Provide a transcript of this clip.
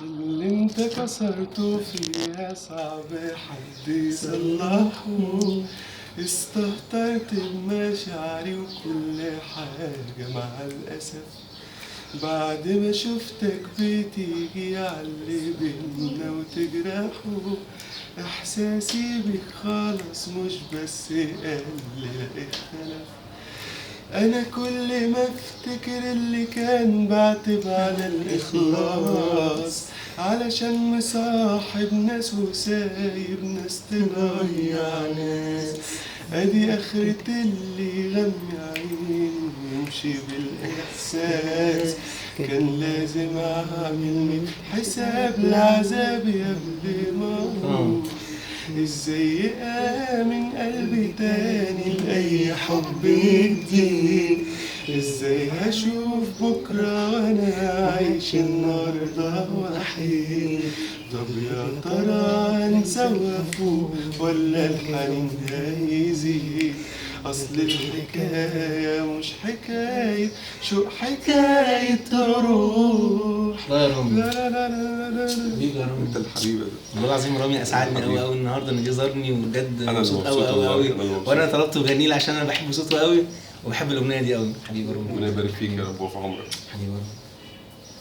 اللي انت كسرته فيها صعب حد يصلحه. استهترت بمشاعري وكل حاجة مع الأسف، بعد ما شفتك بتيجي عاللي بينا وتجرحه. احساسي بيك خلاص مش بس قل لا اختلف. انا كل ما افتكر اللي كان بعتب على الاخلاص، علشان مصاحب ناس وسايب ناس تضيع ناس. ادي اخرة اللي يغمي عيني ويمشي بالاحساس. كان لازم اعمل حساب العذاب يا قبل ما اروح. ازاي امن قلبي تاني لاي حب جديد؟ ازاي هشوف بكره وانا عايش النهارده وحيد؟ طب يا ترى انسى وافوق ولا الحنين هيزيد؟ اصل الحكايه مش حكايه شو حكايه روح. لا يا رامي، لا لا لا لا لا حبيبي يا رامي، انت الحبيبه ده. والله العظيم رامي اسعدني حبيبي. قوي النهارده ان جه زارني، وبجد أنا مبسوط اللي قوي مبسوط قوي والله، قوي. أنا اللي مبسوط. وانا طلبته غني لي عشان انا بحب صوته قوي وبحب الاغنيه دي قوي. حبيبي يا رامي، ربنا يبارك فيك يا رب وفي عمرك. حبيبي يا رامي.